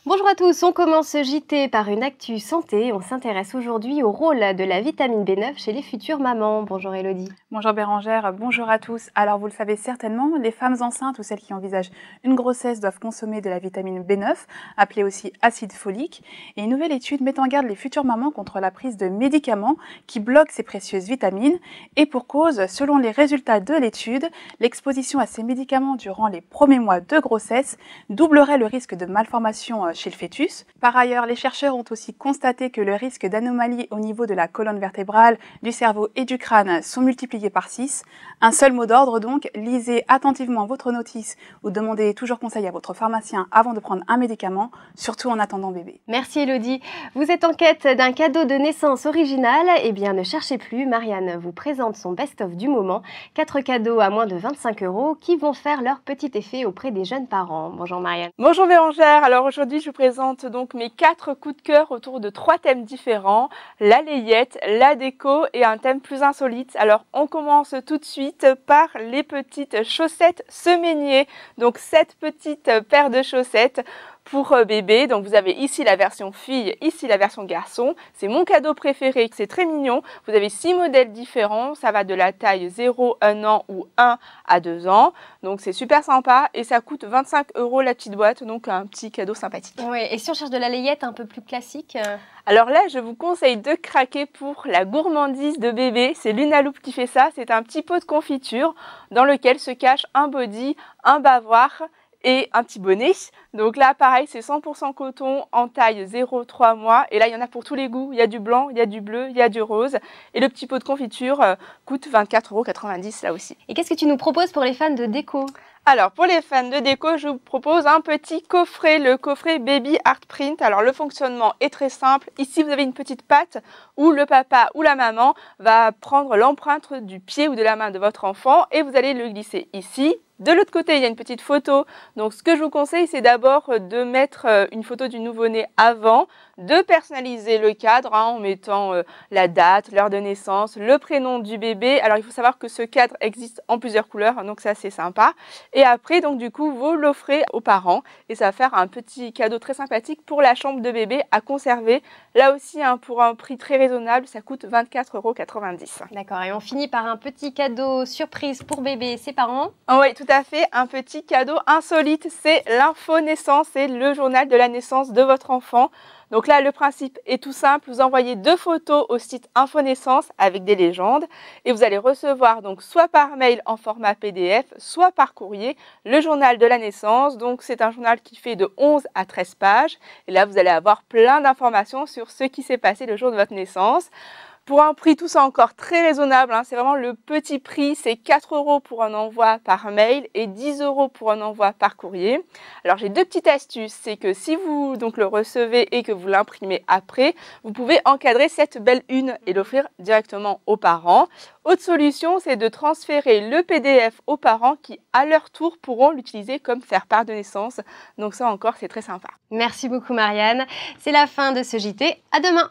Bonjour à tous, on commence ce JT par une actu santé. On s'intéresse aujourd'hui au rôle de la vitamine B9 chez les futures mamans. Bonjour Elodie. Bonjour Bérangère, bonjour à tous. Alors vous le savez certainement, les femmes enceintes ou celles qui envisagent une grossesse doivent consommer de la vitamine B9, appelée aussi acide folique. Et une nouvelle étude met en garde les futures mamans contre la prise de médicaments qui bloquent ces précieuses vitamines. Et pour cause, selon les résultats de l'étude, l'exposition à ces médicaments durant les premiers mois de grossesse doublerait le risque de malformation chez le fœtus. Par ailleurs, les chercheurs ont aussi constaté que le risque d'anomalies au niveau de la colonne vertébrale, du cerveau et du crâne sont multipliés par 6. Un seul mot d'ordre donc, lisez attentivement votre notice ou demandez toujours conseil à votre pharmacien avant de prendre un médicament, surtout en attendant bébé. Merci Elodie. Vous êtes en quête d'un cadeau de naissance original? Eh bien ne cherchez plus, Marianne vous présente son best-of du moment. 4 cadeaux à moins de 25 € qui vont faire leur petit effet auprès des jeunes parents. Bonjour Marianne. Bonjour Bérangère, alors aujourd'hui je vous présente donc mes 4 coups de cœur autour de 3 thèmes différents, la layette, la déco et un thème plus insolite. Alors on commence tout de suite par les petites chaussettes semainiers, donc 7 petites paires de chaussettes pour bébé. Donc vous avez ici la version fille, ici la version garçon. C'est mon cadeau préféré, c'est très mignon. Vous avez 6 modèles différents, ça va de la taille 0, 1 an ou 1 à 2 ans. Donc c'est super sympa et ça coûte 25 € la petite boîte, donc un petit cadeau sympathique. Oui, et si on cherche de la layette un peu plus classique Alors là, je vous conseille de craquer pour la gourmandise de bébé. C'est Lunaloop qui fait ça. C'est un petit pot de confiture dans lequel se cache un body, un bavoir et un petit bonnet. Donc là, pareil, c'est 100% coton en taille 0-3 mois. Et là, il y en a pour tous les goûts. Il y a du blanc, il y a du bleu, il y a du rose. Et le petit pot de confiture coûte 24,90 € là aussi. Et qu'est-ce que tu nous proposes pour les fans de déco? Alors, pour les fans de déco, je vous propose un petit coffret, le coffret Baby Art Print. Alors, le fonctionnement est très simple. Ici, vous avez une petite patte où le papa ou la maman va prendre l'empreinte du pied ou de la main de votre enfant et vous allez le glisser ici. De l'autre côté, il y a une petite photo. Donc, ce que je vous conseille, c'est d'abord de mettre une photo du nouveau-né avant, de personnaliser le cadre en mettant la date, l'heure de naissance, le prénom du bébé. Alors, il faut savoir que ce cadre existe en plusieurs couleurs, donc ça, c'est sympa. Et après, donc du coup, vous l'offrez aux parents et ça va faire un petit cadeau très sympathique pour la chambre de bébé à conserver. Là aussi, pour un prix très raisonnable, ça coûte 24,90 €. D'accord, et on finit par un petit cadeau surprise pour bébé et ses parents. Oh oui, tout à fait, un petit cadeau insolite, c'est l'info naissance, c'est le journal de la naissance de votre enfant. Donc là, le principe est tout simple, vous envoyez 2 photos au site Info Naissance avec des légendes et vous allez recevoir donc soit par mail en format PDF, soit par courrier, le journal de la naissance. Donc c'est un journal qui fait de 11 à 13 pages et là, vous allez avoir plein d'informations sur ce qui s'est passé le jour de votre naissance. Pour un prix, tout ça encore très raisonnable, c'est vraiment le petit prix, c'est 4 € pour un envoi par mail et 10 € pour un envoi par courrier. Alors j'ai 2 petites astuces, c'est que si vous donc le recevez et que vous l'imprimez après, vous pouvez encadrer cette belle une et l'offrir directement aux parents. Autre solution, c'est de transférer le PDF aux parents qui, à leur tour, pourront l'utiliser comme faire-part de naissance. Donc ça encore, c'est très sympa. Merci beaucoup Marianne. C'est la fin de ce JT. À demain.